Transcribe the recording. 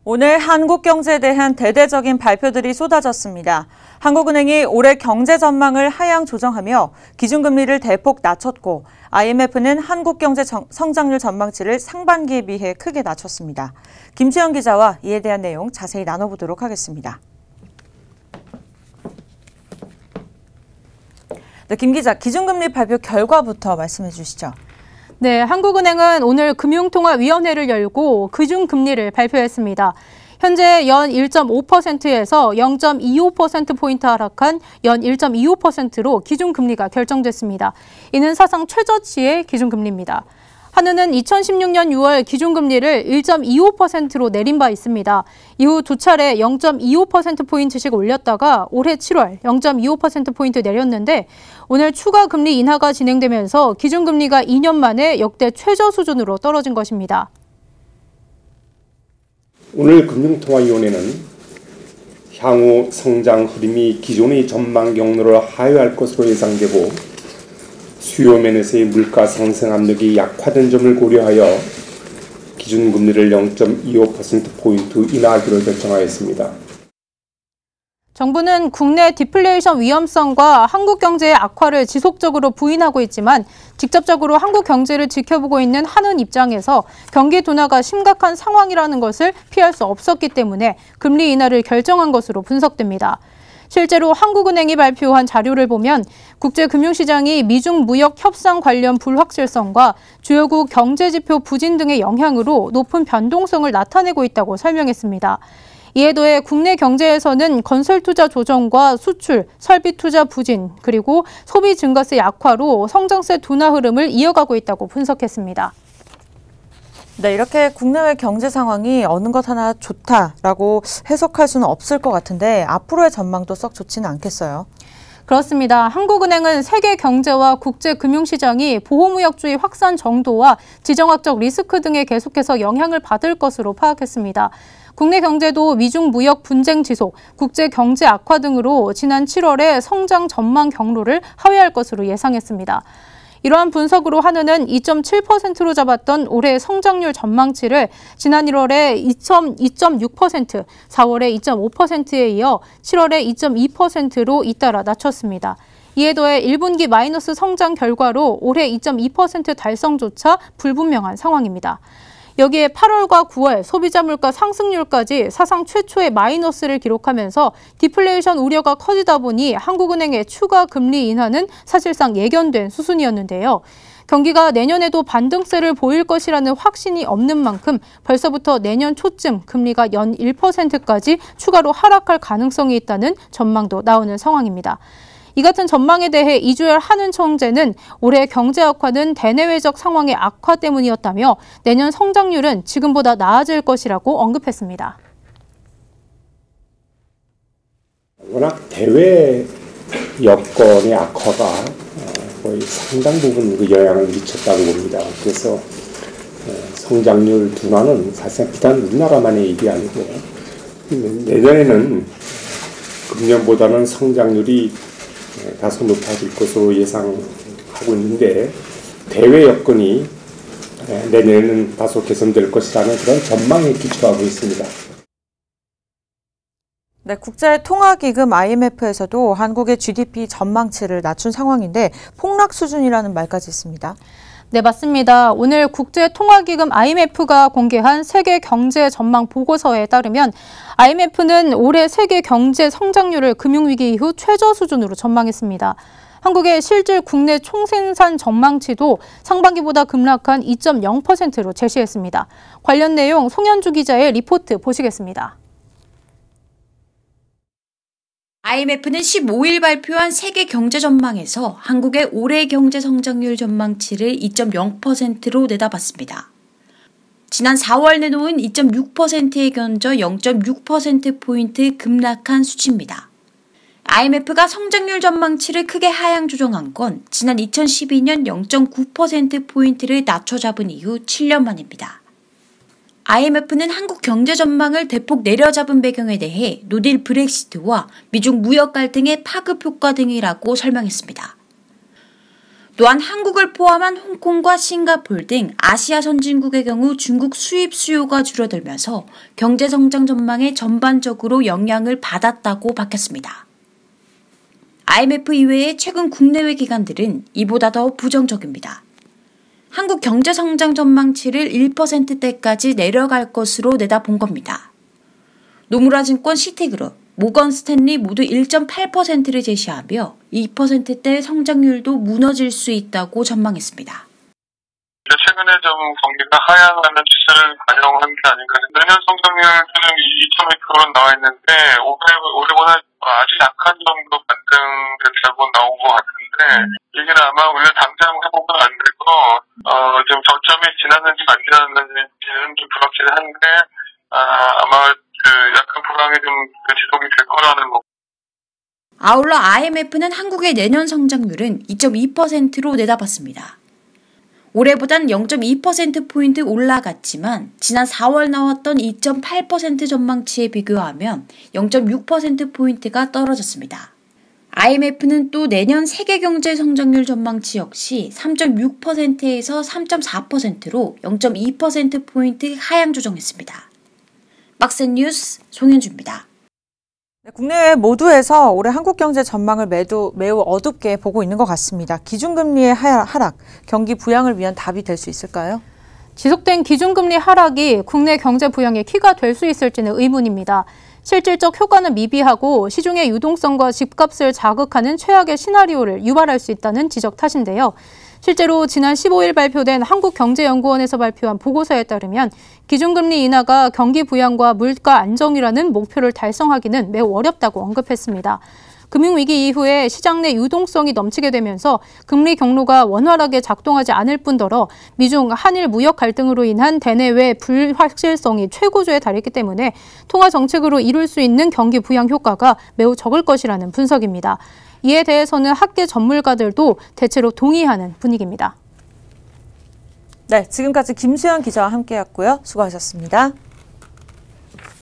오늘 한국 경제에 대한 대대적인 발표들이 쏟아졌습니다. 한국은행이 올해 경제 전망을 하향 조정하며 기준금리를 대폭 낮췄고 IMF는 한국 경제 성장률 전망치를 상반기에 비해 크게 낮췄습니다. 김수영 기자와 이에 대한 내용 자세히 나눠보도록 하겠습니다. 네, 김 기자, 기준금리 발표 결과부터 말씀해 주시죠. 네, 한국은행은 오늘 금융통화위원회를 열고 기준금리를 발표했습니다. 현재 연 1.5%에서 0.25%포인트 하락한 연 1.25%로 기준금리가 결정됐습니다. 이는 사상 최저치의 기준금리입니다. 한은은 2016년 6월 기준금리를 1.25%로 내린 바 있습니다. 이후 두 차례 0.25%포인트씩 올렸다가 올해 7월 0.25%포인트 내렸는데 오늘 추가 금리 인하가 진행되면서 기준금리가 2년 만에 역대 최저 수준으로 떨어진 것입니다. 오늘 금융통화위원회는 향후 성장 흐름이 기존의 전망 경로를 하회할 것으로 예상되고 수요 면에서의 물가 상승 압력이 약화된 점을 고려하여 기준금리를 0.25%포인트 인하하기로 결정하였습니다. 정부는 국내 디플레이션 위험성과 한국 경제의 악화를 지속적으로 부인하고 있지만 직접적으로 한국 경제를 지켜보고 있는 한은 입장에서 경기 둔화가 심각한 상황이라는 것을 피할 수 없었기 때문에 금리 인하를 결정한 것으로 분석됩니다. 실제로 한국은행이 발표한 자료를 보면 국제금융시장이 미중 무역 협상 관련 불확실성과 주요국 경제지표 부진 등의 영향으로 높은 변동성을 나타내고 있다고 설명했습니다. 이에 더해 국내 경제에서는 건설투자 조정과 수출, 설비투자 부진, 그리고 소비 증가세 약화로 성장세 둔화 흐름을 이어가고 있다고 분석했습니다. 네, 이렇게 국내외 경제 상황이 어느 것 하나 좋다라고 해석할 수는 없을 것 같은데 앞으로의 전망도 썩 좋지는 않겠어요. 그렇습니다. 한국은행은 세계 경제와 국제 금융시장이 보호무역주의 확산 정도와 지정학적 리스크 등에 계속해서 영향을 받을 것으로 파악했습니다. 국내 경제도 미중 무역 분쟁 지속, 국제 경제 악화 등으로 지난 7월에 성장 전망 경로를 하회할 것으로 예상했습니다. 이러한 분석으로 한은은 2.7%로 잡았던 올해 성장률 전망치를 지난 1월에 2.6%, 4월에 2.5%에 이어 7월에 2.2%로 잇따라 낮췄습니다. 이에 더해 1분기 마이너스 성장 결과로 올해 2.2% 달성조차 불분명한 상황입니다. 여기에 8월과 9월 소비자 물가 상승률까지 사상 최초의 마이너스를 기록하면서 디플레이션 우려가 커지다 보니 한국은행의 추가 금리 인하는 사실상 예견된 수순이었는데요. 경기가 내년에도 반등세를 보일 것이라는 확신이 없는 만큼 벌써부터 내년 초쯤 금리가 연 1%까지 추가로 하락할 가능성이 있다는 전망도 나오는 상황입니다. 이 같은 전망에 대해 이주열 한은 총재는 올해 경제 악화는 대내외적 상황의 악화 때문이었다며 내년 성장률은 지금보다 나아질 것이라고 언급했습니다. 워낙 대외 여건의 악화가 거의 상당 부분 그 영향을 미쳤다고 봅니다. 그래서 성장률 둔화는 사실 비단 우리나라만의 일이 아니고 내년에는 금년보다는 성장률이 다소 높아질 것으로 예상하고 있는데 대외 여건이 내년에는 다소 개선될 것이라는 그런 전망에 기초하고 있습니다. 네, 국제통화기금 IMF에서도 한국의 GDP 전망치를 낮춘 상황인데 폭락 수준이라는 말까지 있습니다. 네, 맞습니다. 오늘 국제통화기금 IMF가 공개한 세계 경제 전망 보고서에 따르면 IMF는 올해 세계 경제 성장률을 금융위기 이후 최저 수준으로 전망했습니다. 한국의 실질 국내 총생산 전망치도 상반기보다 급락한 2.0%로 제시했습니다. 관련 내용 송현주 기자의 리포트 보시겠습니다. IMF는 15일 발표한 세계 경제 전망에서 한국의 올해 경제 성장률 전망치를 2.0%로 내다봤습니다. 지난 4월 내놓은 2.6%에 견져 0.6%포인트 급락한 수치입니다. IMF가 성장률 전망치를 크게 하향 조정한 건 지난 2012년 0.9%포인트를 낮춰 잡은 이후 7년 만입니다. IMF는 한국 경제 전망을 대폭 내려잡은 배경에 대해 노딜 브렉시트와 미중 무역 갈등의 파급 효과 등이라고 설명했습니다. 또한 한국을 포함한 홍콩과 싱가포르 등 아시아 선진국의 경우 중국 수입 수요가 줄어들면서 경제 성장 전망에 전반적으로 영향을 받았다고 밝혔습니다. IMF 이외의 최근 국내외 기관들은 이보다 더 부정적입니다. 한국 경제 성장 전망치를 1%대까지 내려갈 것으로 내다본 겁니다. 노무라 증권, 시티그룹, 모건 스탠리 모두 1.8%를 제시하며 2%대 성장률도 무너질 수 있다고 전망했습니다. 최근에 좀 경기가 하향하는 추세를 반영한 게 아닌가. 내년 성장률은 2.2%로 나와 있는데 올해보다 아주 약한 정도 반등됐다고 나온 것 같은데 이게 아마 우리가 당장 회복은 안 되고 좀 저점이 지났는지 안 지났는지는 좀 그렇긴 한데 아마 약간 불황이 좀 지속이 될 거라는 거. 아울러 IMF는 한국의 내년 성장률은 2.2%로 내다봤습니다. 올해보단 0.2%포인트 올라갔지만 지난 4월 나왔던 2.8% 전망치에 비교하면 0.6%포인트가 떨어졌습니다. IMF는 또 내년 세계 경제 성장률 전망치 역시 3.6%에서 3.4%로 0.2%포인트 하향 조정했습니다. 박센 뉴스 송현주입니다. 국내외 모두에서 올해 한국 경제 전망을 매우 어둡게 보고 있는 것 같습니다. 기준금리의 하락, 경기 부양을 위한 답이 될 수 있을까요? 지속된 기준금리 하락이 국내 경제 부양의 키가 될 수 있을지는 의문입니다. 실질적 효과는 미비하고 시중의 유동성과 집값을 자극하는 최악의 시나리오를 유발할 수 있다는 지적 탓인데요. 실제로 지난 15일 발표된 한국경제연구원에서 발표한 보고서에 따르면 기준금리 인하가 경기 부양과 물가 안정이라는 목표를 달성하기는 매우 어렵다고 언급했습니다. 금융위기 이후에 시장 내 유동성이 넘치게 되면서 금리 경로가 원활하게 작동하지 않을 뿐더러 미중 한일 무역 갈등으로 인한 대내외 불확실성이 최고조에 달했기 때문에 통화 정책으로 이룰 수 있는 경기 부양 효과가 매우 적을 것이라는 분석입니다. 이에 대해서는 학계 전문가들도 대체로 동의하는 분위기입니다. 네, 지금까지 김수현 기자와 함께했고요. 수고하셨습니다.